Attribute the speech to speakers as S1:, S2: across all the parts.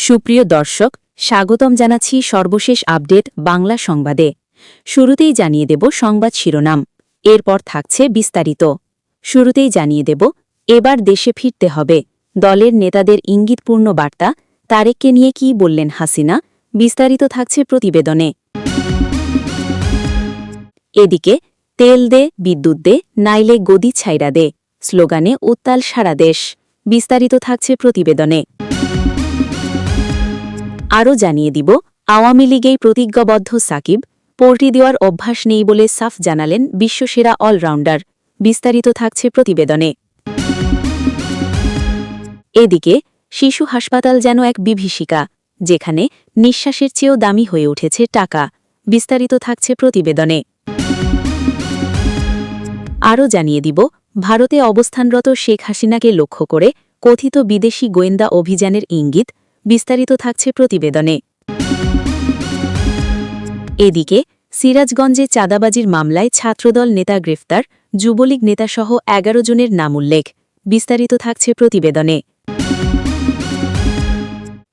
S1: সুপ্রিয় দর্শক, স্বাগতম জানাচ্ছি সর্বশেষ আপডেট বাংলা সংবাদে। শুরুতেই জানিয়ে দেব সংবাদ শিরোনাম, এরপর থাকছে বিস্তারিত। শুরুতেই জানিয়ে দেব, এবার দেশে ফিরতে হবে, দলের নেতাদের ইঙ্গিতপূর্ণ বার্তা, তারেককে নিয়ে কী বললেন হাসিনা, বিস্তারিত থাকছে প্রতিবেদনে। এদিকে তেল দে, বিদ্যুৎ দে, নাইলে গদি ছাইরা দে স্লোগানে উত্তাল সারা দেশ, বিস্তারিত থাকছে প্রতিবেদনে। আরও জানিয়ে দিব, আওয়ামী লীগেই প্রতিজ্ঞাবদ্ধ সাকিব, পোল্টি দেওয়ার অভ্যাস নেই বলে সাফ জানালেন বিশ্বসেরা অলরাউন্ডার, বিস্তারিত থাকছে প্রতিবেদনে। এদিকে শিশু হাসপাতাল যেন এক বিভীষিকা, যেখানে নিঃশ্বাসের চেয়েও দামি হয়ে উঠেছে টাকা, বিস্তারিত থাকছে প্রতিবেদনে। আরও জানিয়ে দিব, ভারতে অবস্থানরত শেখ হাসিনাকে লক্ষ্য করে কথিত বিদেশি গোয়েন্দা অভিযানের ইঙ্গিত, বিস্তারিত থাকছে প্রতিবেদনে। এদিকে সিরাজগঞ্জে চাঁদাবাজির মামলায় ছাত্রদল নেতা গ্রেফতার, যুবলীগ নেতাসহ ১১ জনের নাম উল্লেখ, বিস্তারিত থাকছে প্রতিবেদনে।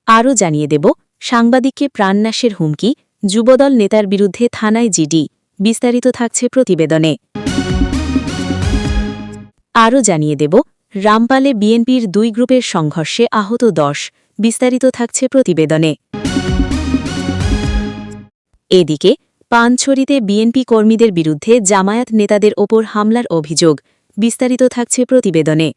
S1: আরও জানিয়ে দেব, সাংবাদিককে প্রাণনাশের হুমকি, যুবদল নেতার বিরুদ্ধে থানায় জিডি, বিস্তারিত থাকছে প্রতিবেদনে। আরও জানিয়ে দেব, রামপালে বিএনপির ২ গ্রুপের সংঘর্ষে আহত ১০, বিস্তারিত থাকছে প্রতিবেদনে। এদিকে পানছড়িতে বিএনপি কর্মীদের বিরুদ্ধে জামায়াত নেতাদের ওপর হামলার অভিযোগ, বিস্তারিত থাকছে প্রতিবেদনে।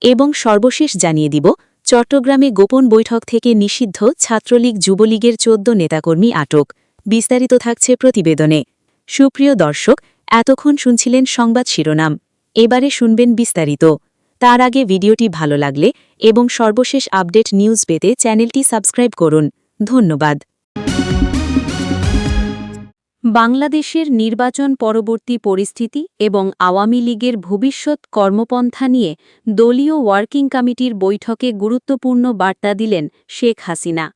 S1: এবং সর্বশেষ জানিয়ে দিব, চট্টগ্রামে গোপন বৈঠক থেকে নিষিদ্ধ ছাত্রলীগ যুবলীগের ১৪ নেতাকর্মী আটক, বিস্তারিত থাকছে প্রতিবেদনে। সুপ্রিয় দর্শক, এতক্ষণ শুনছিলেন সংবাদ শিরোনাম, এবারে শুনবেন বিস্তারিত। তার আগে ভিডিওটি ভালো লাগলে এবং সর্বশেষ আপডেট নিউজ পেতে চ্যানেলটি সাবস্ক্রাইব করুন। ধন্যবাদ। বাংলাদেশের নির্বাচন পরবর্তী পরিস্থিতি এবং আওয়ামী লীগের ভবিষ্যৎ কর্মপন্থা নিয়ে দলীয় ওয়ার্কিং কমিটির বৈঠকে গুরুত্বপূর্ণ বার্তা দিলেন শেখ হাসিনা।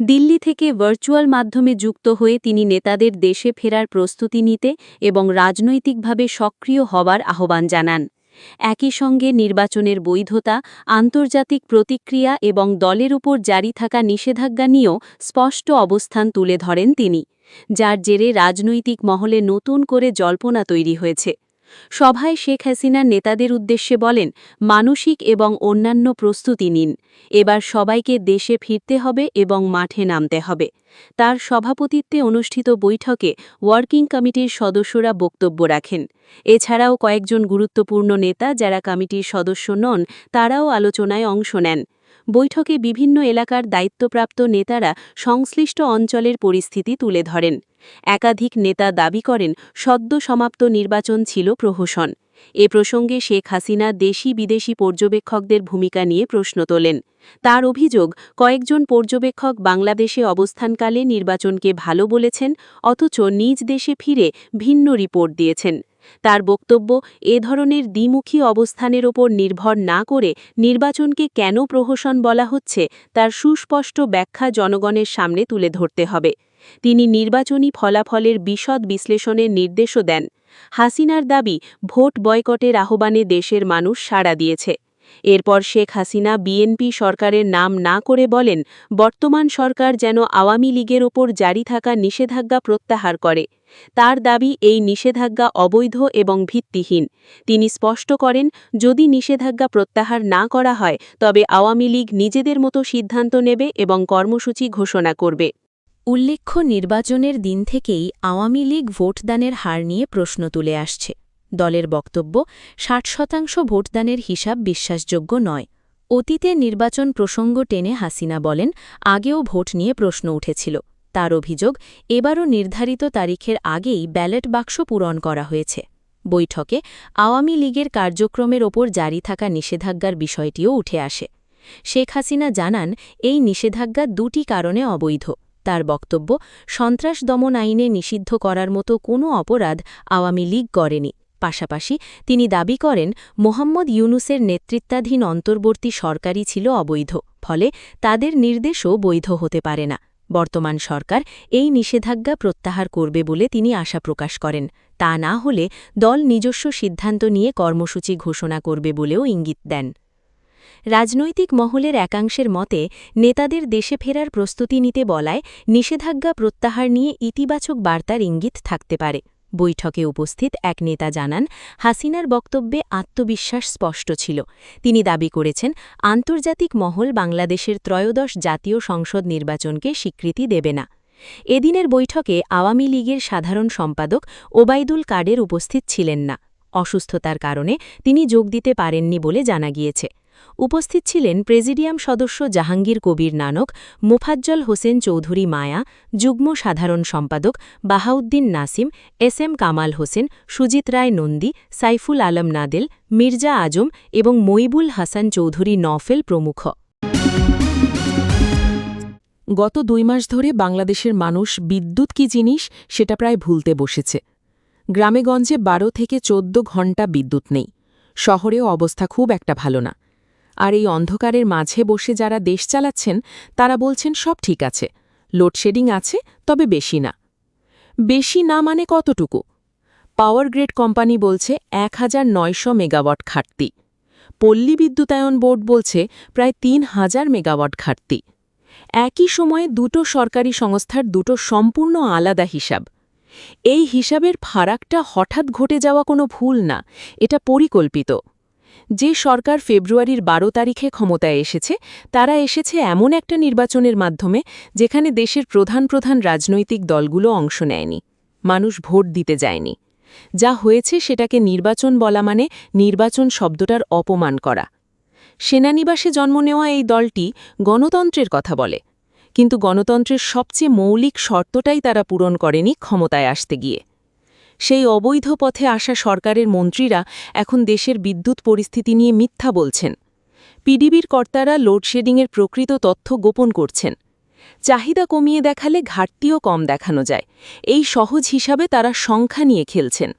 S1: দিল্লি থেকে ভার্চুয়াল মাধ্যমে যুক্ত হয়ে তিনি নেতাদের দেশে ফেরার প্রস্তুতি নিতে এবং রাজনৈতিকভাবে সক্রিয় হওয়ার আহ্বান জানান। একই সঙ্গে নির্বাচনের বৈধতা, আন্তর্জাতিক প্রতিক্রিয়া এবং দলের উপর জারি থাকা নিষেধাজ্ঞা নিয়েও স্পষ্ট অবস্থান তুলে ধরেন তিনি, যার জেরে রাজনৈতিক মহলে নতুন করে জল্পনা তৈরি হয়েছে। সভায় শেখ হাসিনা নেতাদের উদ্দেশ্যে বলেন, মানসিক এবং অন্যান্য প্রস্তুতি নিন, এবার সবাইকে দেশে ফিরতে হবে এবং মাঠে নামতে হবে। তার সভাপতিত্বে অনুষ্ঠিত বৈঠকে ওয়ার্কিং কমিটির সদস্যরা বক্তব্য রাখেন। এছাড়াও কয়েকজন গুরুত্বপূর্ণ নেতা যারা কমিটির সদস্য নন, তারাও আলোচনায় অংশ নেন। বৈঠকে বিভিন্ন এলাকার দায়িত্বপ্রাপ্ত নেতারা সংশ্লিষ্ট অঞ্চলের পরিস্থিতি তুলে ধরেন। একাধিক নেতা দাবি করেন, সদ্য সমাপ্ত নির্বাচন ছিল প্রহসন। এ প্রসঙ্গে শেখ হাসিনা দেশি বিদেশি পর্যবেক্ষকদের ভূমিকা নিয়ে প্রশ্ন তোলেন। তার অভিযোগ, কয়েকজন পর্যবেক্ষক বাংলাদেশে অবস্থানকালে নির্বাচনকে ভালো বলেছেন, অথচ নিজ দেশে ফিরে ভিন্ন রিপোর্ট দিয়েছেন। তার বক্তব্য, এ ধরনের দ্বিমুখী অবস্থানের ওপর নির্ভর না করে নির্বাচনকে কেন প্রহসন বলা হচ্ছে তার সুস্পষ্ট ব্যাখ্যা জনগণের সামনে তুলে ধরতে হবে। তিনি নির্বাচনী ফলাফলের বিশদ বিশ্লেষণের নির্দেশও দেন। হাসিনার দাবি, ভোট বয়কটের আহ্বানে দেশের মানুষ সাড়া দিয়েছে। এরপর শেখ হাসিনা বিএনপি সরকারের নাম না করে বলেন, বর্তমান সরকার যেন আওয়ামী লীগের ওপর জারি থাকা নিষেধাজ্ঞা প্রত্যাহার করে। তার দাবি, এই নিষেধাজ্ঞা অবৈধ এবং ভিত্তিহীন। তিনি স্পষ্ট করেন, যদি নিষেধাজ্ঞা প্রত্যাহার না করা হয় তবে আওয়ামী লীগ নিজেদের মতো সিদ্ধান্ত নেবে এবং কর্মসূচি ঘোষণা করবে। উল্লেখ্য, নির্বাচনের দিন থেকেই আওয়ামী লীগ ভোটদানের হার নিয়ে প্রশ্ন তুলে আসছে। দলের বক্তব্য, ৬০% ভোটদানের হিসাব বিশ্বাসযোগ্য নয়। অতীতে নির্বাচন প্রসঙ্গ টেনে হাসিনা বলেন, আগেও ভোট নিয়ে প্রশ্ন উঠেছিল। তার অভিযোগ, এবারও নির্ধারিত তারিখের আগেই ব্যালট বাক্স পূরণ করা হয়েছে। বৈঠকে আওয়ামী লীগের কার্যক্রমের ওপর জারি থাকা নিষেধাজ্ঞার বিষয়টিও উঠে আসে। শেখ হাসিনা জানান, এই নিষেধাজ্ঞা ২টি কারণে অবৈধ। তার বক্তব্য, সন্ত্রাস দমন আইনে নিষিদ্ধ করার মতো কোনো অপরাধ আওয়ামী লীগ করেনি। পাশাপাশি তিনি দাবি করেন, মোহাম্মদ ইউনূসের নেতৃত্বাধীন অন্তর্বর্তী সরকারই ছিল অবৈধ, ফলে তাদের নির্দেশও বৈধ হতে পারে না। বর্তমান সরকার এই নিষেধাজ্ঞা প্রত্যাহার করবে বলে তিনি আশা প্রকাশ করেন। তা না হলে দল নিজস্ব সিদ্ধান্ত নিয়ে কর্মসূচি ঘোষণা করবে বলেও ইঙ্গিত দেন। রাজনৈতিক মহলের একাংশের মতে নেতাদের দেশে ফেরার প্রস্তুতি নিতে বলায় নিষেধাজ্ঞা প্রত্যাহার নিয়ে ইতিবাচক বার্তার ইঙ্গিত থাকতে পারে। বৈঠকে উপস্থিত এক নেতা জানান, হাসিনার বক্তব্যে আত্মবিশ্বাস স্পষ্ট ছিল। তিনি দাবি করেছেন, আন্তর্জাতিক মহল বাংলাদেশের ত্রয়োদশ জাতীয় সংসদ নির্বাচনকে স্বীকৃতি দেবে না। এদিনের বৈঠকে আওয়ামী লীগের সাধারণ সম্পাদক ওবায়দুল কাদের উপস্থিত ছিলেন না। অসুস্থতার কারণে তিনি যোগ দিতে পারেননি বলে জানা গিয়েছে। উপস্থিত ছিলেন প্রেসিডিয়াম সদস্য জাহাঙ্গীর কবির নানক, মোফাজ্জল হোসেন চৌধুরী মায়া, যুগ্ম সাধারণ সম্পাদক বাহাউদ্দিন নাসিম, এস.এম. কামাল হোসেন, সুজিত রায় নন্দী, সাইফুল আলম নাদেল, মির্জা আজম এবং মইবুল হাসান চৌধুরী নফেল প্রমুখ।
S2: গত ২ মাস ধরে বাংলাদেশের মানুষ বিদ্যুৎ কি জিনিস সেটা প্রায় ভুলতে বসেছে। গ্রামেগঞ্জে ১২ থেকে ১৪ ঘণ্টা বিদ্যুৎ নেই। শহরেও অবস্থা খুব একটা ভালো না। আর এই অন্ধকারের মাঝে বসে যারা দেশ চালাচ্ছেন তারা বলছেন সব ঠিক আছে, লোডশেডিং আছে, তবে বেশি না। বেশি না মানে কতটুকু? পাওয়ার গ্রিড কোম্পানি বলছে ১৯০০ মেগাওয়াট ঘাটতি। পল্লী বিদ্যুতায়ন বোর্ড বলছে প্রায় ৩,০০০ মেগাওয়াট ঘাটতি। একই সময়ে দুটো সরকারি সংস্থার দুটো সম্পূর্ণ আলাদা হিসাব। এই হিসাবের ফারাকটা হঠাৎ ঘটে যাওয়া কোনো ভুল না, এটা পরিকল্পিত। যে সরকার ফেব্রুয়ারির ১২ তারিখে ক্ষমতায় এসেছে, তারা এসেছে এমন একটা নির্বাচনের মাধ্যমে যেখানে দেশের প্রধান প্রধান রাজনৈতিক দলগুলো অংশ নেয়নি, মানুষ ভোট দিতে যায়নি। যা হয়েছে সেটাকে নির্বাচন বলা মানে নির্বাচন শব্দটার অপমান করা। সেনানিবাসে জন্ম নেওয়া এই দলটি গণতন্ত্রের কথা বলে, কিন্তু গণতন্ত্রের সবচেয়ে মৌলিক শর্তটাই তারা পূরণ করেনি ক্ষমতায় আসতে গিয়ে। সেই অবৈধ পথে আসা সরকারের মন্ত্রীরা এখন দেশের বিদ্যুৎ পরিস্থিতি নিয়ে মিথ্যা বলছেন। পিডিবির কর্তারা লোডশেডিংয়ের প্রকৃত তথ্য গোপন করছেন। চাহিদা কমিয়ে দেখালে ঘাটতিও কম দেখানো যায়, এই সহজ হিসাবে তারা সংখ্যা নিয়ে খেলছেন।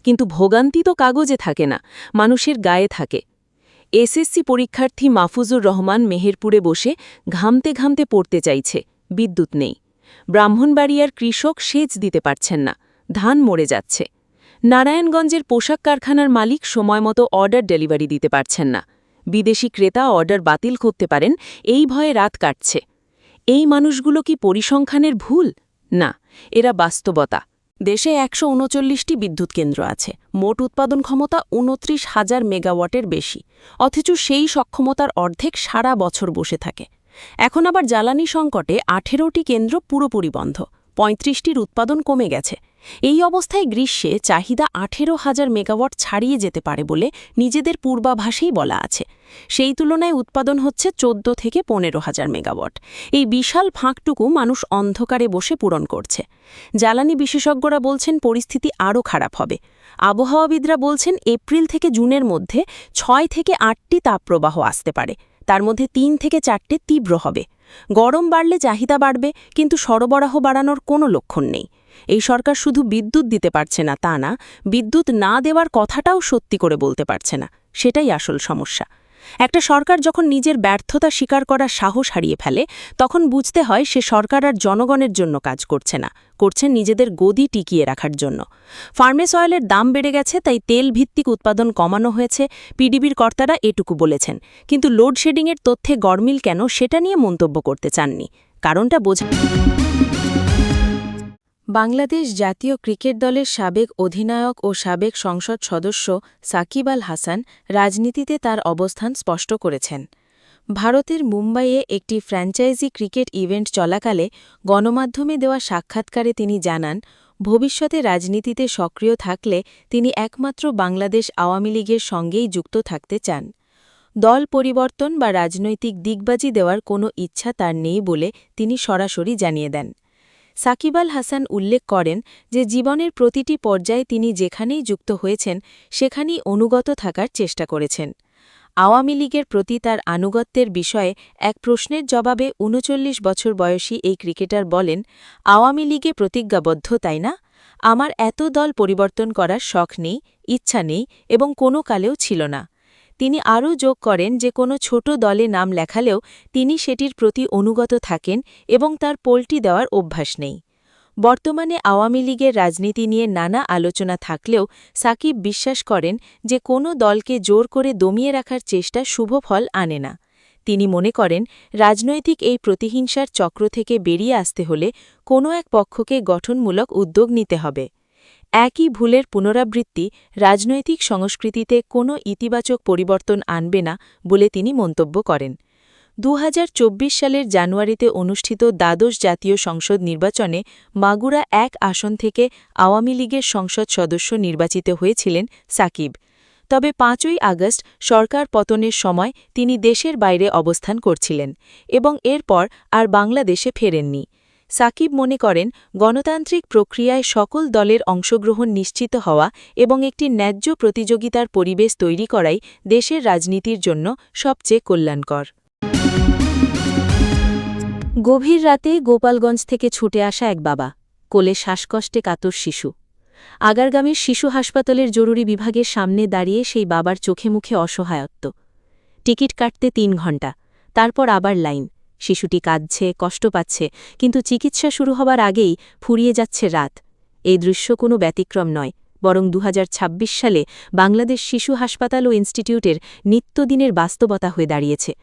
S2: কিন্তু ভোগান্তি তো কাগজে থাকে না, মানুষের গায়ে থাকে। এসএসসি পরীক্ষার্থী মাহফুজুর রহমান মেহেরপুরে বসে ঘামতে ঘামতে পড়তে চাইছে, বিদ্যুৎ নেই। ব্রাহ্মণবাড়িয়ার কৃষক সেচ দিতে পারছেন না, ধান মরে যাচ্ছে। নারায়ণগঞ্জের পোশাক কারখানার মালিক সময়মতো অর্ডার ডেলিভারি দিতে পারছেন না। বিদেশি ক্রেতা অর্ডার বাতিল করতে পারেন, এই ভয়ে রাত কাটছে। এই মানুষগুলো কি পরিসংখ্যানের ভুল? না, এরা বাস্তবতা।
S3: দেশে ১৩৯টি বিদ্যুৎ কেন্দ্র আছে, মোট উৎপাদন ক্ষমতা ২৯,০০০ মেগাওয়াটের বেশি, অথচ সেই সক্ষমতার অর্ধেক সারা বছর বসে থাকে। এখন আবার জ্বালানি সংকটে ১৮টি কেন্দ্র পুরোপুরি বন্ধ, ৩৫টির উৎপাদন কমে গেছে। এই অবস্থায় গ্রীষ্মে চাহিদা ১৮,০০০ মেগাওয়াট ছাড়িয়ে যেতে পারে বলে নিজেদের পূর্বাভাসেই বলা আছে। সেই তুলনায় উৎপাদন হচ্ছে ১৪ থেকে ১৫,০০০ মেগাওয়াট। এই বিশাল ফাঁকটুকু মানুষ অন্ধকারে বসে পূরণ করছে। জ্বালানি বিশেষজ্ঞরা বলছেন পরিস্থিতি আরও খারাপ হবে। আবহাওয়াবিদরা বলছেন এপ্রিল থেকে জুনের মধ্যে ৬ থেকে ৮টি তাপপ্রবাহ আসতে পারে, তার মধ্যে ৩ থেকে ৪টে তীব্র হবে। গরম বাড়লে চাহিদা বাড়বে, কিন্তু সরবরাহ বাড়ানোর কোনো লক্ষণ নেই। এই সরকার শুধু বিদ্যুৎ দিতে পারছে না তা না, বিদ্যুৎ না দেওয়ার কথাটাও সত্যি করে বলতে পারছে না। সেটাই আসল সমস্যা। একটা সরকার যখন নিজের ব্যর্থতা স্বীকার করার সাহস হারিয়ে ফেলে, তখন বুঝতে হয় সে সরকার আর জনগণের জন্য কাজ করছে না, করছে নিজেদের গদি টিকিয়ে রাখার জন্য। ফার্মেস অয়েলের দাম বেড়ে গেছে, তাই তেল ভিত্তিক উৎপাদন কমানো হয়েছে, পিডিবির কর্তারা এটুকু বলেছেন। কিন্তু লোডশেডিংয়ের তথ্যে গরমিল কেন সেটা নিয়ে মন্তব্য করতে চাননি। কারণটা বোঝা।
S1: বাংলাদেশ জাতীয় ক্রিকেট দলের সাবেক অধিনায়ক ও সাবেক সংসদ সদস্য সাকিব আল হাসান রাজনীতিতে তার অবস্থান স্পষ্ট করেছেন। ভারতের মুম্বাইয়ে একটি ফ্র্যাঞ্চাইজি ক্রিকেট ইভেন্ট চলাকালে গণমাধ্যমে দেওয়া সাক্ষাৎকারে তিনি জানান, ভবিষ্যতে রাজনীতিতে সক্রিয় থাকলে তিনি একমাত্র বাংলাদেশ আওয়ামী লীগের সঙ্গেই যুক্ত থাকতে চান। দল পরিবর্তন বা রাজনৈতিক দিগবাজি দেওয়ার কোনো ইচ্ছা তার নেই বলে তিনি সরাসরি জানিয়ে দেন। সাকিব আল হাসান উল্লেখ করেন যে জীবনের প্রতিটি পর্যায়ে তিনি যেখানেই যুক্ত হয়েছেন সেখানেই অনুগত থাকার চেষ্টা করেছেন। আওয়ামী লীগের প্রতি তার আনুগত্যের বিষয়ে এক প্রশ্নের জবাবে ৩৯ বছর বয়সী এই ক্রিকেটার বলেন, আওয়ামী লীগে প্রতিজ্ঞাবদ্ধ, তাই না? আমার এত দল পরিবর্তন করার শখ নেই, ইচ্ছা নেই এবং কোনো কালেও ছিল না। তিনি আরও যোগ করেন যে কোনো ছোট দলে নাম লেখালেও তিনি সেটির প্রতি অনুগত থাকেন এবং তার পোল্টি দেওয়ার অভ্যাস নেই।
S3: বর্তমানে আওয়ামী লীগের রাজনীতি নিয়ে নানা আলোচনা থাকলেও সাকিব বিশ্বাস করেন যে কোনো দলকে জোর করে দমিয়ে রাখার চেষ্টা শুভ ফল আনে না। তিনি মনে করেন রাজনৈতিক এই প্রতিহিংসার চক্র থেকে বেরিয়ে আসতে হলে কোনো এক পক্ষকে গঠনমূলক উদ্যোগ নিতে হবে। একই ভুলের পুনরাবৃত্তি রাজনৈতিক সংস্কৃতিতে কোনো ইতিবাচক পরিবর্তন আনবে না বলে তিনি মন্তব্য করেন। ২০২৪ সালের জানুয়ারিতে অনুষ্ঠিত দ্বাদশ জাতীয় সংসদ নির্বাচনে মাগুরা ১ আসন থেকে আওয়ামী লীগের সংসদ সদস্য নির্বাচিত হয়েছিলেন সাকিব। তবে ৫ই আগস্ট সরকার পতনের সময় তিনি দেশের বাইরে অবস্থান করছিলেন এবং এরপর আর বাংলাদেশে ফেরেননি। সাকিব মনে করেন গণতান্ত্রিক প্রক্রিয়ায় সকল দলের অংশগ্রহণ নিশ্চিত হওয়া এবং একটি ন্যায্য প্রতিযোগিতার পরিবেশ তৈরি করাই দেশের রাজনীতির জন্য সবচেয়ে কল্যাণকর।
S1: গভীর রাতে গোপালগঞ্জ থেকে ছুটে আসা এক বাবা, কোলে শ্বাসকষ্টে কাতর শিশু। আগারগামীর শিশু হাসপাতালের জরুরি বিভাগের সামনে দাঁড়িয়ে সেই বাবার চোখে মুখে অসহায়ত্ব। টিকিট কাটতে ৩ ঘণ্টা, তারপর আবার লাইন। শিশুটি কাঁদছে, কষ্ট পাচ্ছে, কিন্তু চিকিৎসা শুরু হবার আগেই ফুরিয়ে যাচ্ছে রাত। এই দৃশ্য কোনো ব্যতিক্রম নয়, বরং ২০২৬ সালে বাংলাদেশ শিশু হাসপাতাল ও ইনস্টিটিউটের নিত্যদিনের বাস্তবতা হয়ে দাঁড়িয়েছে।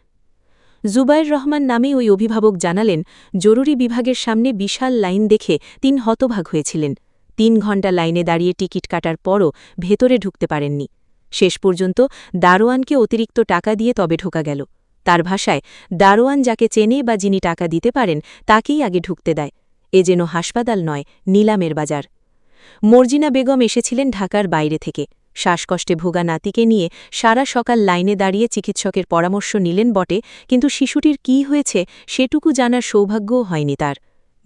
S1: জুবায়ের রহমান নামে ওই অভিভাবক জানালেন, জরুরি বিভাগের সামনে বিশাল লাইন দেখে তিনি হতবাক হয়েছিলেন। ৩ ঘণ্টা লাইনে দাঁড়িয়ে টিকিট কাটার পরও ভেতরে ঢুকতে পারেননি। শেষ পর্যন্ত দারোয়ানকে অতিরিক্ত টাকা দিয়ে তবে ঢোকা গেল। তার ভাষায়, দারোয়ান যাকে চেনে বা যিনি টাকা দিতে পারেন তাকেই আগে ঢুকতে দেয়। এ যেন হাসপাতাল নয়, নিলামের বাজার। মর্জিনা বেগম এসেছিলেন ঢাকার বাইরে থেকে। শ্বাসকষ্টে ভোগা নাতিকে নিয়ে সারা সকাল লাইনে দাঁড়িয়ে চিকিৎসকের পরামর্শ নিলেন বটে, কিন্তু শিশুটির কী হয়েছে সেটুকু জানার সৌভাগ্যও হয়নি তার।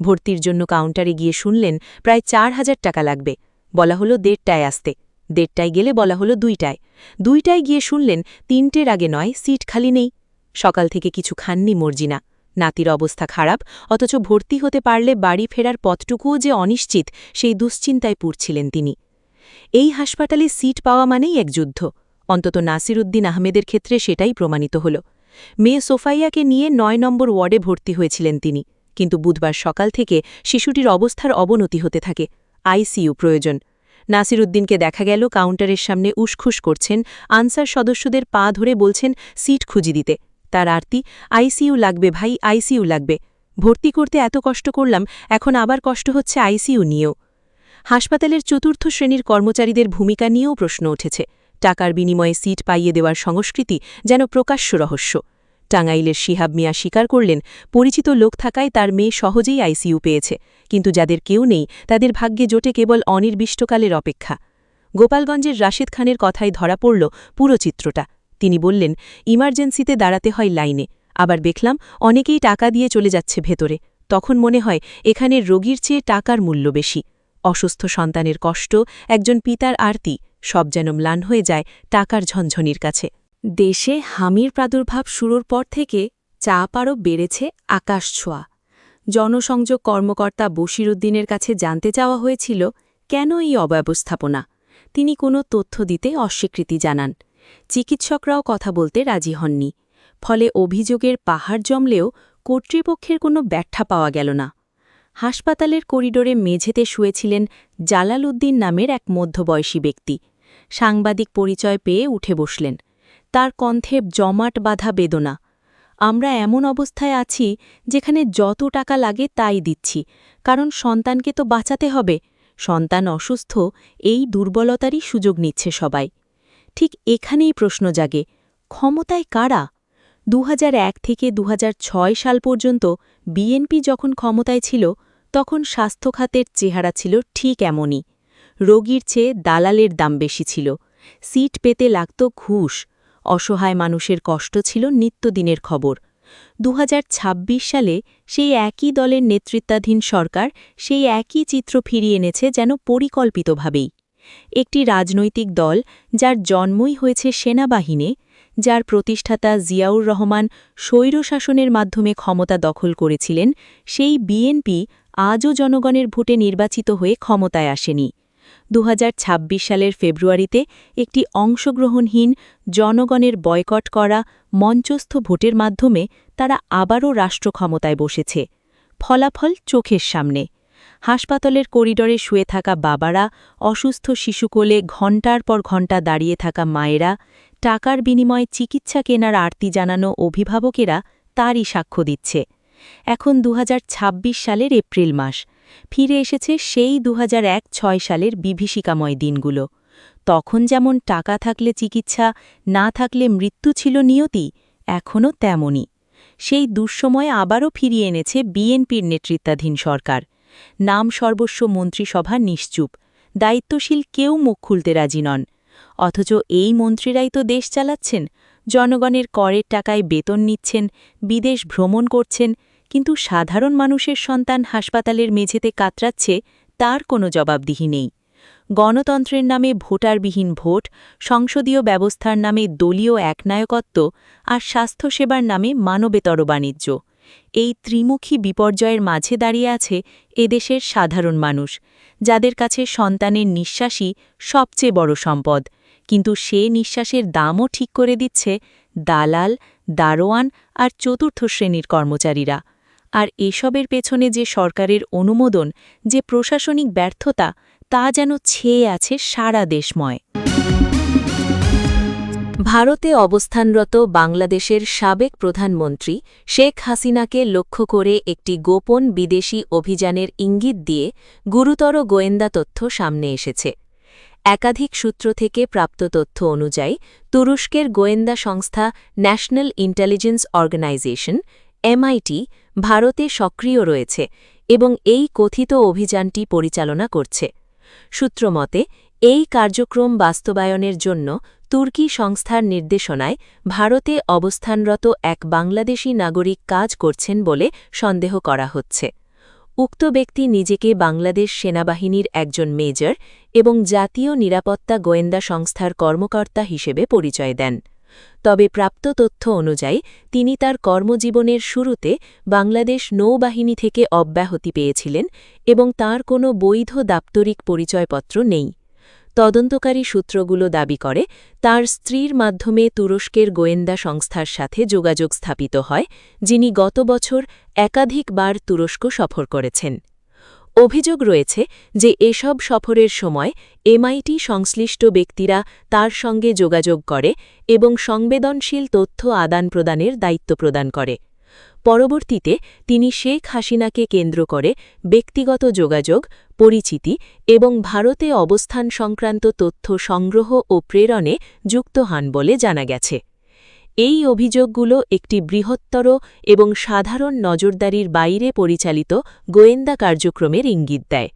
S1: ভর্তির জন্য কাউন্টারে গিয়ে শুনলেন প্রায় ৪,০০০ টাকা লাগবে। বলা হলো ১:৩০টায় আসতে। ১:৩০টায় গেলে বলা হলো ২টায়। ২টায় গিয়ে শুনলেন ৩টের আগে নয়, সিট খালি নেই। সকাল থেকে কিছু খাননি মর্জিনা। নাতির অবস্থা খারাপ, অথচ ভর্তি হতে পারলে বাড়ি ফেরার পথটুকুও যে অনিশ্চিত, সেই দুশ্চিন্তায় পুড়ছিলেন তিনি। এই হাসপাতালে সিট পাওয়া মানেই এক যুদ্ধ। অন্তত নাসিরউদ্দিন আহমেদের ক্ষেত্রে সেটাই প্রমাণিত হল। মেয়ে সোফাইয়াকে নিয়ে ৯ নম্বর ওয়ার্ডে ভর্তি হয়েছিলেন তিনি, কিন্তু বুধবার সকাল থেকে শিশুটির অবস্থার অবনতি হতে থাকে। আইসিইউ প্রয়োজন। নাসিরউদ্দিনকে দেখা গেল কাউন্টারের সামনে উসখুস করছেন, আনসার সদস্যদের পা ধরে বলছেন সিট খুঁজি দিতে। তার আরতি, আইসিইউ লাগবে ভাই, আইসিইউ লাগবে। ভর্তি করতে এত কষ্ট করলাম, এখন আবার কষ্ট হচ্ছে আইসিইউ নিয়েও। হাসপাতালের চতুর্থ শ্রেণীর কর্মচারীদের ভূমিকা নিয়েও প্রশ্ন উঠেছে। টাকার বিনিময়ে সিট পাইয়ে দেওয়ার সংস্কৃতি যেন প্রকাশ্য রহস্য। টাঙ্গাইলের শিহাব মিয়া স্বীকার করলেন, পরিচিত লোক থাকায় তার মেয়ে সহজেই আইসিইউ পেয়েছে, কিন্তু যাদের কেউ নেই তাদের ভাগ্যে জোটে কেবল অনির্দিষ্টকালের অপেক্ষা। গোপালগঞ্জের রাশেদ খানের কথাই ধরা পড়ল পুরো চিত্রটা। তিনি বললেন, ইমার্জেন্সিতে দাঁড়াতে হয় লাইনে, আবার দেখলাম অনেকেই টাকা দিয়ে চলে যাচ্ছে ভেতরে। তখন মনে হয় এখানের রোগীর চেয়ে টাকার মূল্য বেশি। অসুস্থ সন্তানের কষ্ট, একজন পিতার আরতি, সব যেন ম্লান হয়ে যায় টাকার ঝনঝনির কাছে।
S2: দেশে হামির প্রাদুর্ভাব শুরুর পর থেকে চাপ আরও বেড়েছে আকাশছোঁয়া। জনসংযোগ কর্মকর্তা বশিরউদ্দিনের কাছে জানতে চাওয়া হয়েছিল কেন এই অব্যবস্থাপনা। তিনি কোনো তথ্য দিতে অস্বীকৃতি জানান। চিকিৎসকরাও কথা বলতে রাজি হননি। ফলে অভিযোগের পাহাড় জমলেও কর্তৃপক্ষের কোনো ব্যাখ্যা পাওয়া গেল না। হাসপাতালের করিডোরে মেঝেতে শুয়েছিলেন জালাল উদ্দিন নামের এক মধ্যবয়সী ব্যক্তি। সাংবাদিক পরিচয় পেয়ে উঠে বসলেন। তার কণ্ঠে জমাট বাঁধা বেদনা। আমরা এমন অবস্থায় আছি যেখানে যত টাকা লাগে তাই দিচ্ছি, কারণ সন্তানকে তো বাঁচাতে হবে। সন্তান অসুস্থ, এই দুর্বলতারই সুযোগ নিচ্ছে সবাই। ঠিক এখানেই প্রশ্ন জাগে, ক্ষমতায় কারা? ২০০১ থেকে ২০০৬ সাল পর্যন্ত বিএনপি যখন ক্ষমতায় ছিল, তখন স্বাস্থ্য খাতের চেহারা ছিল ঠিক এমনই। রোগীর চেয়ে দালালের দাম বেশি ছিল। সিট পেতে লাগত ঘুষ। অসহায় মানুষের কষ্ট ছিল নিত্যদিনের খবর। ২০২৬ সালে সেই একই দলের নেতৃত্বাধীন সরকার সেই একই চিত্র ফিরিয়ে এনেছে, যেন পরিকল্পিতভাবেই। একটি রাজনৈতিক দল যার জন্মই হয়েছে সেনাবাহিনী, যার প্রতিষ্ঠাতা জিয়াউর রহমান স্বৈরশাসনের মাধ্যমে ক্ষমতা দখল করেছিলেন, সেই বিএনপি আজও জনগণের ভোটে নির্বাচিত হয়ে ক্ষমতায় আসেনি। ২০২৬ সালের ফেব্রুয়ারিতে একটি অংশগ্রহণহীন, জনগণের বয়কট করা মঞ্চস্থ ভোটের মাধ্যমে তারা আবারও রাষ্ট্র ক্ষমতায় বসেছে। ফলাফল চোখের সামনে।
S1: হাসপাতালের করিডোরে শুয়ে থাকা বাবারা, অসুস্থ শিশুকোলে ঘণ্টার পর ঘণ্টা দাঁড়িয়ে থাকা মায়েরা, টাকার বিনিময়ে চিকিৎসা কেনার আরতি জানানো অভিভাবকেরা তারই সাক্ষ্য দিচ্ছে। এখন ২০২৬ সালের এপ্রিল মাস। ফিরে এসেছে সেই ২০০১-৬ সালের বিভীষিকাময় দিনগুলো। তখন যেমন টাকা থাকলে চিকিৎসা, না থাকলে মৃত্যু ছিল নিয়তি, এখনও তেমনই। সেই দুঃসময় আবারও ফিরিয়ে এনেছে বিএনপির নেতৃত্বাধীন সরকার। নাম সর্বস্ব মন্ত্রিসভা নিশ্চুপ, দায়িত্বশীল কেউ মুখ খুলতে রাজি নন। অথচ এই মন্ত্রীরাই তো দেশ চালাচ্ছেন, জনগণের করের টাকায় বেতন নিচ্ছেন, বিদেশ ভ্রমণ করছেন, কিন্তু সাধারণ মানুষের সন্তান হাসপাতালের মেঝেতে কাতরাচ্ছে, তার কোনো জবাবদিহি নেই। গণতন্ত্রের নামে ভোটারবিহীন ভোট, সংসদীয় ব্যবস্থার নামে দলীয় একনায়কত্ব আর স্বাস্থ্যসেবার নামে মানবেতর বাণিজ্য। এই ত্রিমুখী বিপর্যয়ের মাঝে দাঁড়িয়ে আছে এদেশের সাধারণ মানুষ, যাদের কাছে সন্তানের নিঃশ্বাসই সবচেয়ে বড় সম্পদ, কিন্তু সে নিঃশ্বাসের দামও ঠিক করে দিচ্ছে দালাল, দারোয়ান আর চতুর্থ শ্রেণীর কর্মচারীরা। আর এসবের পেছনে যে সরকারের অনুমোদন, যে প্রশাসনিক ব্যর্থতা, তা যেন ছেয়ে আছে সারা দেশময়। ভারতে অবস্থানরত বাংলাদেশের সাবেক প্রধানমন্ত্রী শেখ হাসিনাকে লক্ষ্য করে একটি গোপন বিদেশি অভিযানের ইঙ্গিত দিয়ে গুরুতর গোয়েন্দা তথ্য সামনে এসেছে। একাধিক সূত্র থেকে প্রাপ্ত তথ্য অনুযায়ী তুরস্কের গোয়েন্দা সংস্থা ন্যাশনাল ইন্টেলিজেন্স অর্গানাইজেশন এমআইটি ভারতে সক্রিয় রয়েছে এবং এই কথিত অভিযানটি পরিচালনা করছে। সূত্রমতে এই কার্যক্রম বাস্তবায়নের জন্য তুর্কি সংস্থার নির্দেশনায় ভারতে অবস্থানরত এক বাংলাদেশি নাগরিক কাজ করছেন বলে সন্দেহ করা হচ্ছে। উক্ত ব্যক্তি নিজেকে বাংলাদেশ সেনাবাহিনীর একজন মেজর এবং জাতীয় নিরাপত্তা গোয়েন্দা সংস্থার কর্মকর্তা হিসেবে পরিচয় দেন। তবে প্রাপ্ত তথ্য অনুযায়ী তিনি তার কর্মজীবনের শুরুতে বাংলাদেশ নৌবাহিনী থেকে অব্যাহতি পেয়েছিলেন এবং তার কোনো বৈধ দাপ্তরিক পরিচয়পত্র নেই। তদন্তকারী সূত্রগুলো দাবি করে তার স্ত্রীর মাধ্যমে তুরস্কের গোয়েন্দা সংস্থার সাথে যোগাযোগ স্থাপিত হয়, যিনি গত বছর একাধিকবার তুরস্ক সফর করেছেন। অভিযোগ রয়েছে যে এসব সফরের সময় এমআইটি সংশ্লিষ্ট ব্যক্তিরা তার সঙ্গে যোগাযোগ করে এবং সংবেদনশীল তথ্য আদান-প্রদানের দায়িত্ব প্রদান করে। পরবর্তীতে তিনি শেখ হাসিনাকে কেন্দ্র করে ব্যক্তিগত যোগাযোগ, পরিচিতি এবং ভারতে অবস্থান সংক্রান্ত তথ্য সংগ্রহ ও প্রেরণে যুক্ত হন বলে জানা গেছে। এই অভিযোগগুলো একটি বৃহত্তর এবং সাধারণ নজরদারির বাইরে পরিচালিত গোয়েন্দা কার্যক্রমের ইঙ্গিত দেয়।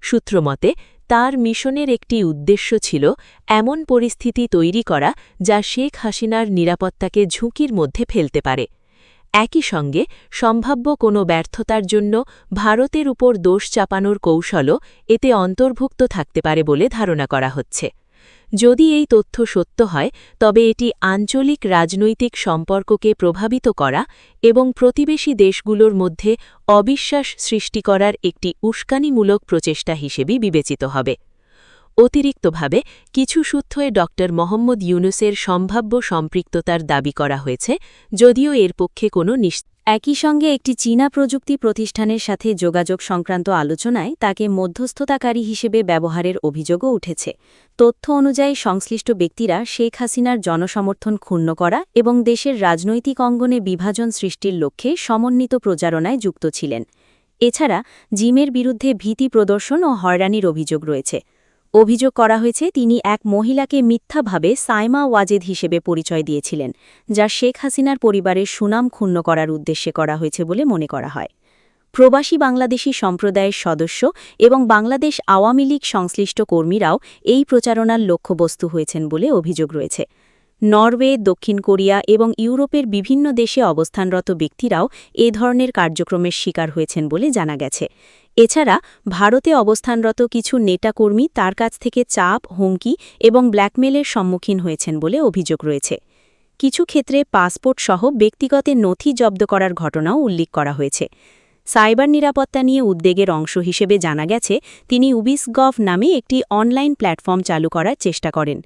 S1: সূত্রমতে তার মিশনের একটি উদ্দেশ্য ছিল এমন পরিস্থিতি তৈরি করা যা শেখ হাসিনার নিরাপত্তাকে ঝুঁকির মধ্যে ফেলতে পারে। একই সঙ্গে সম্ভাব্য কোনো ব্যর্থতার জন্য ভারতের উপর দোষ চাপানোর কৌশলও এতে অন্তর্ভুক্ত থাকতে পারে বলে ধারণা করা হচ্ছে। যদি এই তথ্য সত্য হয়, তবে এটি আঞ্চলিক রাজনৈতিক সম্পর্ককে প্রভাবিত করা এবং প্রতিবেশী দেশগুলোর মধ্যে অবিশ্বাস সৃষ্টি করার একটি উস্কানিমূলক প্রচেষ্টা হিসেবেই বিবেচিত হবে। অতিরিক্তভাবে কিছু সূত্রে ড. মোহাম্মদ ইউনূসের সম্ভাব্য সম্পৃক্ততার দাবি করা হয়েছে, যদিও এর পক্ষে কোনো একই সঙ্গে একটি চীনা প্রযুক্তি প্রতিষ্ঠানের সাথে যোগাযোগ সংক্রান্ত আলোচনায় তাকে মধ্যস্থতাকারী হিসেবে ব্যবহারের অভিযোগও উঠেছে। তথ্য অনুযায়ী সংশ্লিষ্ট ব্যক্তিরা শেখ হাসিনার জনসমর্থন ক্ষুণ্ণ করা এবং দেশের রাজনৈতিক অঙ্গনে বিভাজন সৃষ্টির লক্ষ্যে সমন্বিত প্রচারণায় যুক্ত ছিলেন। এছাড়া জিমের বিরুদ্ধে ভীতি প্রদর্শন ও হয়রানির অভিযোগ রয়েছে। অভিযোগ করা হয়েছে তিনি এক মহিলাকে মিথ্যাভাবে সাইমা ওয়াজেদ হিসেবে পরিচয় দিয়েছিলেন, যা শেখ হাসিনার পরিবারের সুনাম ক্ষুণ্ণ করার উদ্দেশ্যে করা হয়েছে বলে মনে করা হয়। প্রবাসী বাংলাদেশি সম্প্রদায়ের সদস্য এবং বাংলাদেশ আওয়ামী লীগ সংশ্লিষ্ট কর্মীরাও এই প্রচারণার লক্ষ্যবস্তু হয়েছেন বলে অভিযোগ রয়েছে। নরওয়ে, দক্ষিণ কোরিয়া এবং ইউরোপের বিভিন্ন দেশে অবস্থানরত ব্যক্তিরাও এ ধরনের কার্যক্রমের শিকার হয়েছেন বলে জানা গেছে। এছাড়া ভারতে অবস্থানরত কিছু নেতাকর্মী তার কাছ থেকে চাপ, হুমকি এবং ব্ল্যাকমেলের সম্মুখীন হয়েছেন বলে অভিযোগ রয়েছে। কিছু ক্ষেত্রে পাসপোর্ট সহ ব্যক্তিগত নথি জব্দ করার ঘটনাও উল্লেখ করা হয়েছে। সাইবার নিরাপত্তা নিয়ে উদ্বেগের অংশ হিসেবে জানা গেছে তিনি উবিসগভ নামে একটি অনলাইন প্ল্যাটফর্ম চালু করার চেষ্টা করেন।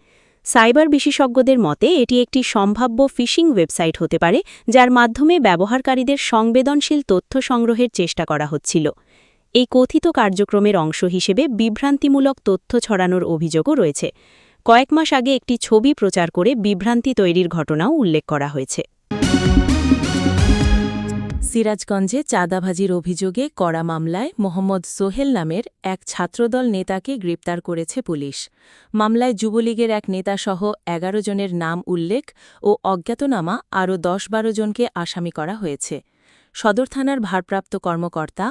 S1: সাইবার বিশেষজ্ঞদের মতে এটি একটি সম্ভাব্য ফিশিং ওয়েবসাইট হতে পারে, যার মাধ্যমে ব্যবহারকারীদের সংবেদনশীল তথ্য সংগ্রহের চেষ্টা করা হচ্ছিল।
S3: এই কথিত কার্যক্রমের অংশ হিসেবে বিভ্রান্তিমূলক তথ্য ছড়ানোর অভিযোগও রয়েছে। কয়েক মাস আগে একটি ছবি প্রচার করে বিভ্রান্তি তৈরির ঘটনাও উল্লেখ করা হয়েছে।
S2: সিরাজগঞ্জে চাঁদাবাজির অভিযোগে করা মামলায় মোহাম্মদ সোহেল নামের এক ছাত্রদল নেতাকে গ্রেপ্তার করেছে পুলিশ। মামলায় যুবলীগের এক নেতাসহ ১১ জনের নাম উল্লেখ ও অজ্ঞাতনামা আরও ১০-১২ জনকে আসামি করা হয়েছে। সদর থানার ভারপ্রাপ্ত কর্মকর্তা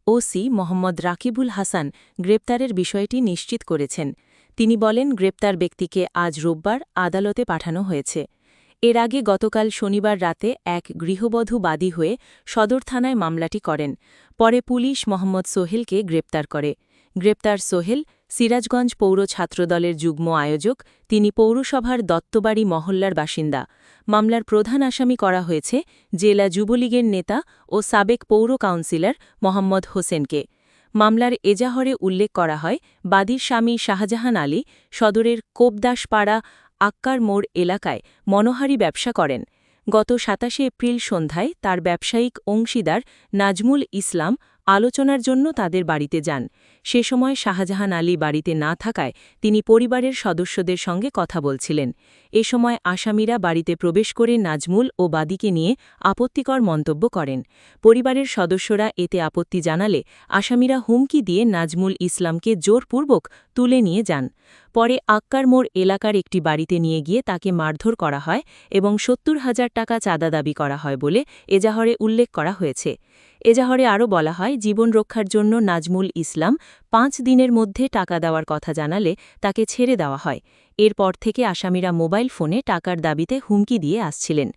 S2: ওসি মোহাম্মদ রাকিবুল হাসান গ্রেপ্তারের বিষয়টি নিশ্চিত করেছেন। তিনি বলেন, গ্রেপ্তার ব্যক্তিকে আজ রোববার আদালতে পাঠানো হয়েছে। এর আগে গতকাল শনিবার রাতে এক গৃহবধূ বাদী হয়ে সদর থানায় মামলাটি করেন। পরে পুলিশ মোহাম্মদ সোহেলকে গ্রেপ্তার করে। গ্রেপ্তার সোহেল সিরাজগঞ্জ পৌর ছাত্রদলের যুগ্ম আয়োজক। তিনি পৌরসভার দত্তবাড়ি মহল্লার বাসিন্দা। মামলার প্রধান আসামি করা হয়েছে জেলা যুবলীগের নেতা ও সাবেক পৌর কাউন্সিলর মোহাম্মদ হোসেনকে। মামলার এজাহারে উল্লেখ করা হয়, বাদীর স্বামী শাহজাহান আলী সদরের কোবদাসপাড়া আক্কার মোড় এলাকায় মনোহারি ব্যবসা করেন। গত ২৭ এপ্রিল সন্ধ্যায় তার ব্যবসায়িক অংশীদার নাজমুল ইসলাম আলোচনার জন্য তাদের বাড়িতে যান। সে সময় শাহজাহান আলী বাড়িতে না থাকায় তিনি পরিবারের সদস্যদের সঙ্গে কথা বলছিলেন। এ সময় আসামিরা বাড়িতে প্রবেশ করে নাজমুল ও বাদীকে নিয়ে আপত্তিকর মন্তব্য করেন। পরিবারের সদস্যরা এতে আপত্তি জানালে আসামিরা হুমকি দিয়ে নাজমুল ইসলামকে জোরপূর্বক তুলে নিয়ে যান। পরে আক্কার মোড় এলাকার একটি বাড়িতে নিয়ে গিয়ে তাকে মারধর করা হয় এবং ৭০,০০০ টাকা চাঁদা দাবি করা হয় বলে এজাহারে উল্লেখ করা হয়েছে। এজাহারে আরও বলা হয়, জীবন রক্ষার জন্য নাজমুল ইসলাম ৫ দিনের মধ্যে টাকা দেওয়ার কথা জানালে তাকে ছেড়ে দেওয়া হয়। এরপর থেকে আসামিরা মোবাইল ফোনে টাকার দাবিতে হুমকি দিয়ে আসছিলেন।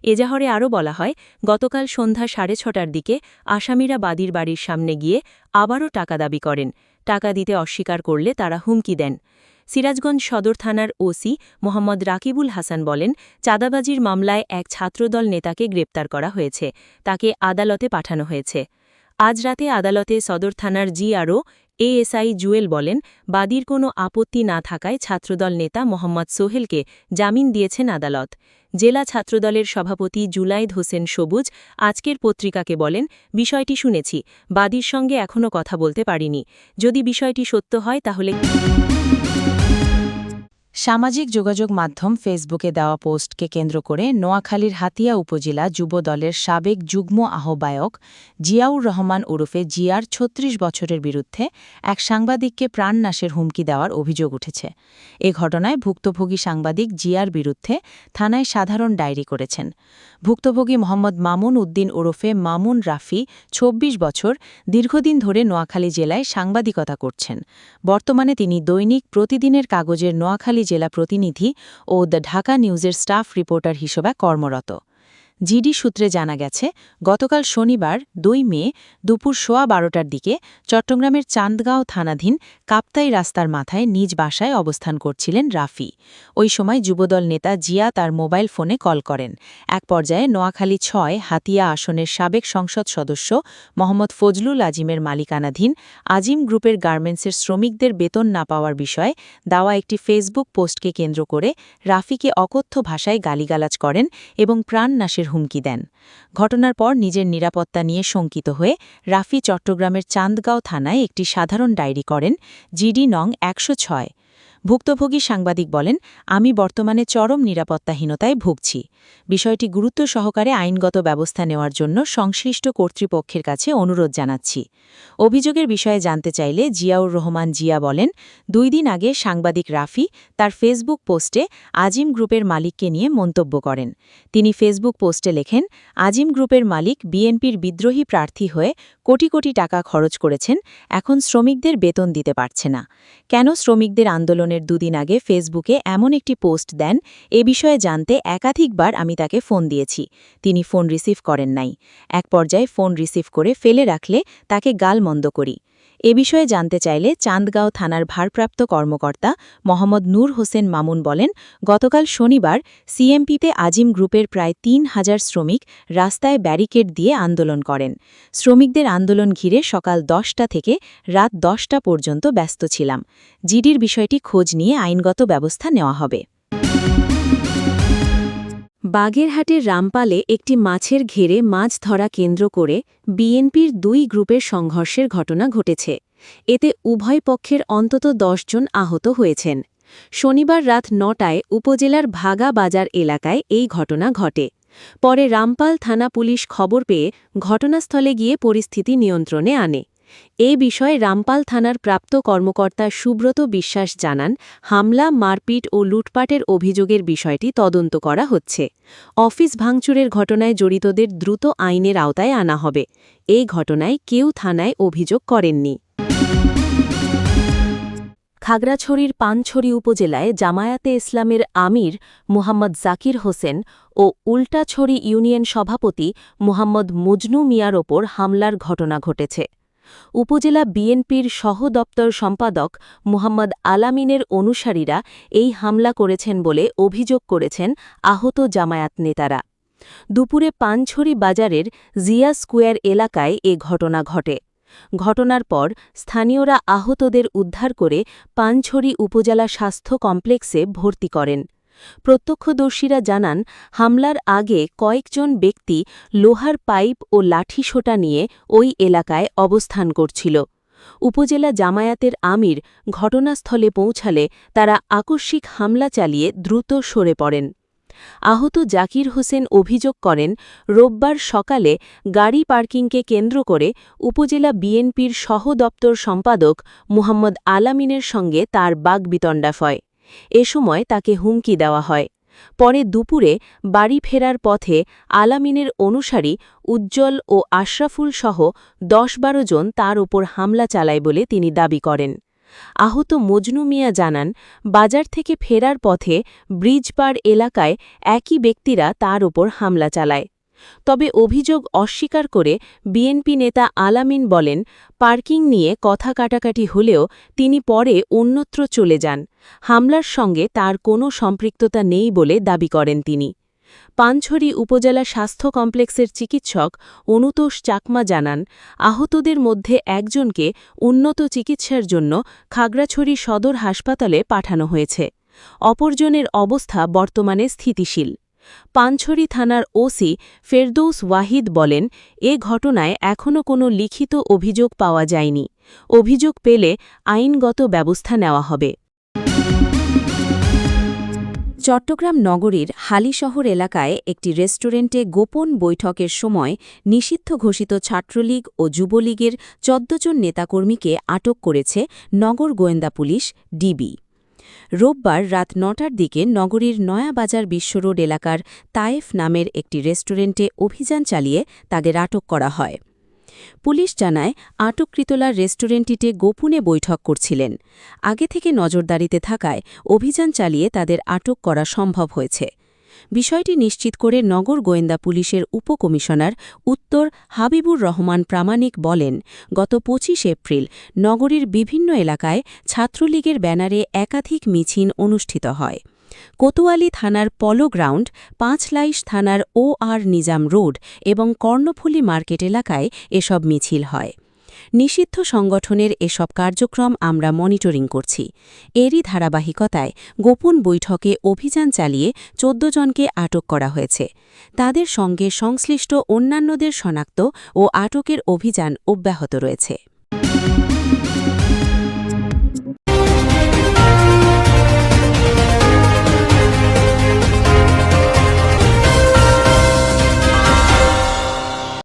S2: এজাহারে আরও বলা হয়, গতকাল সন্ধ্যা ৬:৩০টার দিকে আসামিরা বাদীর বাড়ির সামনে গিয়ে আবারও টাকা দাবি করেন। টাকা দিতে অস্বীকার করলে তারা হুমকি দেন। সিরাজগঞ্জ সদর থানার ওসি মোহাম্মদ রাকিবুল হাসান বলেন, চাঁদাবাজির মামলায় এক ছাত্রদল নেতাকে গ্রেপ্তার করা হয়েছে। তাকে আদালতে পাঠানো হয়েছে। আজ রাতে আদালতে সদর থানার জিআরও এএসআই জুয়েল বলেন, বাদীর কোনো আপত্তি না থাকায় ছাত্রদল নেতা মোহাম্মদ সোহেলকে জামিন দিয়েছেন আদালত। জেলা ছাত্রদলের সভাপতি জুলাইদ হোসেন সবুজ আজকের পত্রিকাকে বলেন, বিষয়টি শুনেছি, বাদীর সঙ্গে এখনও কথা বলতে পারিনি। যদি বিষয়টি সত্য হয় তাহলে। সামাজিক যোগাযোগ মাধ্যম ফেসবুকে দেওয়া পোস্টকে কেন্দ্র করে নোয়াখালীর হাতিয়া উপজেলা যুব দলের সাবেক যুগ্ম আহ্বায়ক জিয়াউর রহমান ওরফে জিয়ার ৩৬ বছরের বিরুদ্ধে এক সাংবাদিককে প্রাণনাশের হুমকি দেওয়ার অভিযোগ উঠেছে। এ ঘটনায় ভুক্তভোগী সাংবাদিক জিয়ার বিরুদ্ধে থানায় সাধারণ ডায়েরি করেছেন। ভুক্তভোগী মোহাম্মদ মামুন উদ্দিন ওরফে মামুন রাফি ২৪ বছর দীর্ঘদিন ধরে নোয়াখালী জেলায় সাংবাদিকতা করছেন। বর্তমানে তিনি দৈনিক প্রতিদিনের কাগজের নোয়াখালী জেলা প্রতিনিধি ও দ্য ঢাকা নিউজের স্টাফ রিপোর্টার হিসেবে কর্মরত। জিডি সূত্রে জানা গেছে, গতকাল শনিবার ২ মে দুপুর ১২:১২টার দিকে চট্টগ্রামের চান্দগাঁও থানাধীন কাপ্তাই রাস্তার মাথায় নিজ বাসায় অবস্থান করছিলেন রাফি। ওই সময় যুবদল নেতা জিয়া তার মোবাইল ফোনে কল করেন। এক পর্যায়ে নোয়াখালী ৬ হাতিয়া আসনের সাবেক সংসদ সদস্য মোহাম্মদ ফজলুল আজিমের মালিকানাধীন আজিম গ্রুপের গার্মেন্টসের শ্রমিকদের বেতন না পাওয়ার বিষয়ে দেওয়া একটি ফেসবুক পোস্টকে কেন্দ্র করে রাফিকে অকথ্য ভাষায় গালিগালাজ করেন এবং প্রাণনাশের হুমকি দেন। ঘটনার পর নিজের নিরাপত্তা নিয়ে শঙ্কিত হয়ে রাফি চট্টগ্রামের চান্দগাঁও থানায় একটি সাধারণ ডায়েরি করেন, জিডি নং ১০৬। ভুক্তভোগী সাংবাদিক বলেন, আমি বর্তমানে চরম নিরাপত্তাহীনতায় ভুগছি। বিষয়টি গুরুত্ব সহকারে আইনগত ব্যবস্থা নেওয়ার জন্য সংশ্লিষ্ট কর্তৃপক্ষের কাছে অনুরোধ জানাচ্ছি। অভিযোগের বিষয়ে জানতে চাইলে জিয়াউর রহমান জিয়া বলেন, ২ দিন আগে সাংবাদিক রাফি তার ফেসবুক পোস্টে আজিম গ্রুপের মালিককে নিয়ে মন্তব্য করেন। তিনি ফেসবুক পোস্টে লেখেন, আজিম গ্রুপের মালিক বিএনপির বিদ্রোহী প্রার্থী হয়ে কোটি কোটি টাকা খরচ করেছেন, এখন শ্রমিকদের বেতন দিতে পারছে না। কেন শ্রমিকদের আন্দোলনের ২ দিন আগে ফেসবুকে এমন একটি পোস্ট দেন, এ বিষয়ে জানতে একাধিকবার আমি তাকে ফোন দিয়েছি। তিনি ফোন রিসিভ করেন নাই। এক পর্যায়ে ফোন রিসিভ করে ফেলে রাখলে তাকে গালমন্দ করি। এ বিষয়ে জানতে চাইলে চান্দগাঁও থানার ভারপ্রাপ্ত কর্মকর্তা মোহাম্মদ নূর হোসেন মামুন বলেন, গতকাল শনিবার সিএমপিতে আজিম গ্রুপের প্রায় ৩,০০০ শ্রমিক রাস্তায় ব্যারিকেড দিয়ে আন্দোলন করেন। শ্রমিকদের আন্দোলন ঘিরে সকাল ১০টা থেকে রাত ১০টা পর্যন্ত ব্যস্ত ছিলাম। জিডির বিষয়টি খোঁজ নিয়ে আইনগত ব্যবস্থা নেওয়া হবে।
S1: বাগেরহাটের রামপালে একটি মাছের ঘেরে মাছ ধরা কেন্দ্র করে বিএনপির ২ গ্রুপের সংঘর্ষের ঘটনা ঘটেছে। এতে উভয় পক্ষের অন্তত ১০ জন আহত হয়েছেন। শনিবার রাত ৯টায় উপজেলার ভাগা বাজার এলাকায় এই ঘটনা ঘটে। পরে রামপাল থানা পুলিশ খবর পেয়ে ঘটনাস্থলে গিয়ে পরিস্থিতি নিয়ন্ত্রণে আনে। এ বিষয়ে রামপাল থানার প্রাপ্ত কর্মকর্তা সুব্রত বিশ্বাস জানান, হামলা, মারপিট ও লুটপাটের অভিযোগের বিষয়টি তদন্ত করা হচ্ছে। অফিস ভাঙচুরের ঘটনায় জড়িতদের দ্রুত আইনের আওতায় আনা হবে। এই ঘটনায় কেউ থানায় অভিযোগ করেননি। খাগড়াছড়ির পানছড়ি উপজেলায় জামায়াতে ইসলামের আমির মুহাম্মদ জাকির হোসেন ও উল্টাছড়ি ইউনিয়ন সভাপতি মুহাম্মদ মজনু মিয়ার ওপর হামলার ঘটনা ঘটেছে। উপজেলা বিএনপির সহ-দপ্তর সম্পাদক মুহাম্মদ আলামিনের অনুসারীরা এই হামলা করেছেন বলে অভিযোগ করেছেন আহত জামায়াত নেতারা। দুপুরে পানছড়ি বাজারের জিয়া স্কোয়ার এলাকায় এ ঘটনা ঘটে। ঘটনার পর স্থানীয়রা আহতদের উদ্ধার করে পানছড়ি উপজেলা স্বাস্থ্য কমপ্লেক্সে ভর্তি করেন। প্রত্যক্ষদর্শীরা জানান, হামলার আগে কয়েকজন ব্যক্তি লোহার পাইপ ও লাঠিসোঁটা নিয়ে ওই এলাকায় অবস্থান করছিল। উপজেলা জামায়াতের আমির ঘটনাস্থলে পৌঁছালে তারা আকস্মিক হামলা চালিয়ে দ্রুত সরে পড়েন। আহত জাকির হোসেন অভিযোগ করেন, রোববার সকালে গাড়ি পার্কিংকে কেন্দ্র করে উপজেলা বিএনপির সহ-দপ্তর সম্পাদক মুহাম্মদ আলামিনের সঙ্গে তার বাগবিতণ্ডা হয়। এ সময় তাকে হুমকি দেওয়া হয়। পরে দুপুরে বাড়ি ফেরার পথে আলামিনের অনুসারী উজ্জ্বল ও আশরাফুল সহ ১০-১২ জন তার ওপর হামলা চালায় বলে তিনি দাবি করেন। আহত মজনু মিয়া জানান, বাজার থেকে ফেরার পথে ব্রিজপাড় এলাকায় একই ব্যক্তিরা তার ওপর হামলা চালায়। তবে অভিযোগ অস্বীকার করে বিএনপি নেতা আলামিন বলেন, পার্কিং নিয়ে কথা কাটাকাটি হলেও তিনি পরে অন্যত্র চলে যান। হামলার সঙ্গে তার কোনো সম্পৃক্ততা নেই বলে দাবি করেন তিনি। পানছড়ি উপজেলা স্বাস্থ্য কমপ্লেক্সের চিকিৎসক অনুতোষ চাকমা জানান, আহতদের মধ্যে একজনকে উন্নত চিকিৎসার জন্য খাগড়াছড়ি সদর হাসপাতালে পাঠানো হয়েছে। অপরজনের অবস্থা বর্তমানে স্থিতিশীল। পানছড়ি থানার ওসি ফেরদৌস ওয়াহিদ বলেন, এ ঘটনায় এখনও কোনো লিখিত অভিযোগ পাওয়া যায়নি। অভিযোগ পেলে আইনগত ব্যবস্থা নেওয়া হবে। চট্টগ্রাম নগরীর হালিশহর এলাকায় একটি রেস্টুরেন্টে গোপন বৈঠকের সময় নিষিদ্ধ ঘোষিত ছাত্রলীগ ও যুবলীগের ১৪ জন নেতাকর্মীকে আটক করেছে নগর গোয়েন্দা পুলিশ ডিবি। রোববার রাত ৯টার দিকে নগরীর নয়াবাজার বিশ্বরোড এলাকার তায়েফ নামের একটি রেস্টুরেন্টে অভিযান চালিয়ে তাদের আটক করা হয়। পুলিশ জানায়, আটককৃতরা রেস্টুরেন্টটিতে গোপনে বৈঠক করছিলেন। আগে থেকে নজরদারিতে থাকায় অভিযান চালিয়ে তাদের আটক করা সম্ভব হয়েছে। বিষয়টি নিশ্চিত করে নগর গোয়েন্দা পুলিশের উপকমিশনার উত্তর হাবিবুর রহমান প্রামাণিক বলেন, গত ২৫ এপ্রিল নগরীর বিভিন্ন এলাকায় ছাত্রলীগের ব্যানারে একাধিক মিছিল অনুষ্ঠিত হয়। কোতোয়ালি থানার পলো গ্রাউন্ড, পাঁচলাইশ থানার OR নিজাম রোড এবং কর্ণফুলী মার্কেট এলাকায় এসব মিছিল হয়। নিষিদ্ধ সংগঠনের এসব কার্যক্রম আমরা মনিটরিং করছি। এরই ধারাবাহিকতায় গোপন বৈঠকে অভিযান চালিয়ে ১৪ জনকে আটক করা হয়েছে। তাদের সঙ্গে সংশ্লিষ্ট অন্যান্যদের শনাক্ত ও আটকের অভিযান অব্যাহত রয়েছে।